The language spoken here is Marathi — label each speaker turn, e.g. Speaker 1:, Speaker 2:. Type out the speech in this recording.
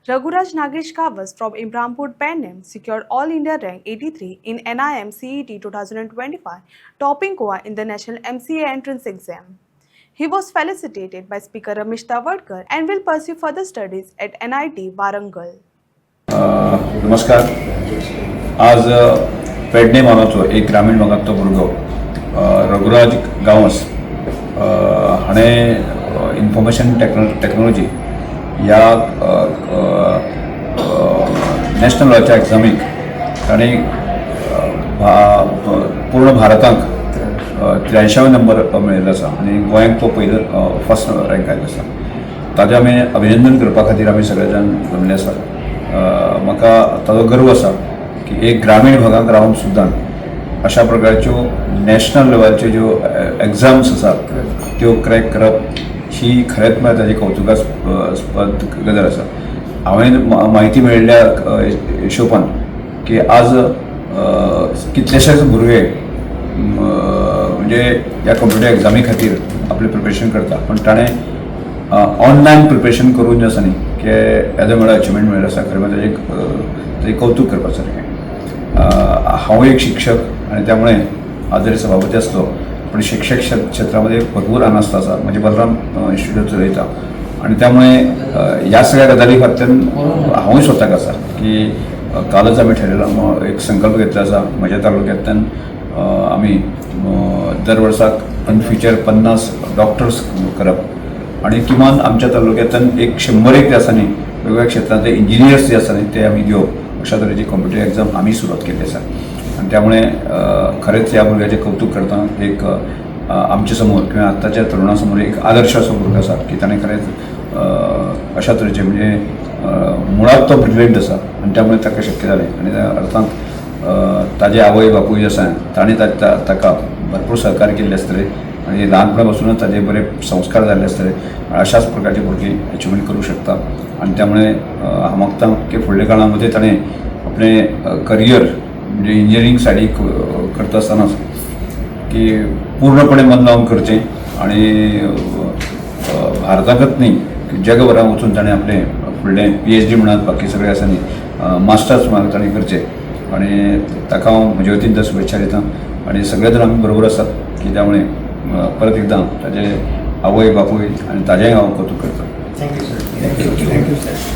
Speaker 1: Raguraj Nagesh Kawas from Imrampur Panem secured All India rank 83 in NIM CET 2025, topping Goa in the National MCA entrance exam. He was felicitated by Speaker Ramesh Tawadkar and will pursue further studies at NIT Warangal.
Speaker 2: नमस्कार. आज पेडणे मानाचो एक ग्रामीण भागातलो भुरगो रघुराज गांवस हाणें इन्फॉर्मेशन टेक्नॉलॉजी ह्या नॅशनल लेवलच्या एग्जामीक ताणें पूर्ण भारतांत 83 नंबर मेळिल्लो आसा आनी गोंयांत तो पयलो फर्स्ट रँक आयिल्लो आसा. ताजें आमी अभिनंदन करपा खातीर आमी सगळे जाण जमले आसात. म्हाका ताजो गर्व आसा की एक ग्रामीण भागांत रावन सुद्दां अशा प्रकारच्यो नॅशनल लेवलच्यो ज्यो एग्जाम्स आसात त्यो क्रॅक करप ही खरेंच म्हळ्यार ताजी कौतुकास्पद गजाल आसा. हांवें म्हायती मेळिल्ल्या हिशोबान की आज कितलेशेच भुरगे म्हणजे ह्या कॉम्पिटेटिव्ह एग्जामी खातीर आपलें प्रिपरेशन करता, पण ताणें ऑनलायन प्रिपरेशन करून जें आसा न्ही की एज म्हळ्यार अचिवमेंट मेळिल्लो आसा. खरें म्हणजे ताजें कौतूक करपा सारकें. हांव एक शिक्षक आनी त्यामुळे हांव जरी सभापती आसलो पण शिक्षक क्षेत्रामध्ये भरपूर अनास्था आसा. म्हणजे बलराम इन्स्टिट्यूट चलयता आणि त्यामुळे ह्या सगळ्या गजाली खातीर हांवूय स्वताक आसा की कालच आमी ठरयला एक संकल्प घेतलो आसा म्हज्या तालुक्यांतल्यान आमी दर वर्साक इन फ्युचर 50 डॉक्टर्स करप आणि किमान आमच्या तालुक्यांतल्यान एक 100 जे आसा न्ही वेगवेगळ्या क्षेत्रांतले इंजिनियर्स जे आसा न्ही ते आमी घेवप अशा तरेची कॉम्पिटेटिव्ह एग्जाम आमी सुरवात केल्ली आसा. आणि त्यामुळे खरेंच ह्या भुरग्याचें कौतुक करता. एक आमचे समोर किंवा आत्ताच्या तरुणा समोर एक आदर्श असो भुरगो आसा की ताणें खरेंच अशा तरेचे म्हणजे मुळात तो ब्रिलियंट आसा आणि त्यामुळे ताका शक्य जालें. आणि त्या अर्थांत ताजे आवय बापूय जे आसा तांणी ताका भरपूर सहकार्य केल्ले आसतले आणि ल्हानपणा पासूनच ताजे बरे संस्कार जाल्ले आसतले. अशाच प्रकारची भुरगीं अचिवमेंट करूं शकता. आणि त्यामुळे हांव मागतां की फुडल्या काळामध्ये ताणें आपलें करियर म्हणजे इंजिनियरींग सायडीक करता आसतनाच की पूर्णपणे मन लावन करचें आणि भारताकच न्ही जगभरात वचून ताणें आपलें फुडलें PhD म्हणत बाकी सगळें आसा न्ही मास्टर्स म्हणून ताणें करचें आणि ताका हांव म्हजे वतीन शुभेच्छा दितां. आणि सगळे जाण आमी बरोबर आसात की त्यामुळे परत एकदां ताजे आवय बापूय आनी ताजेंय हांव कौतुक करतां.
Speaker 3: Thank you sir.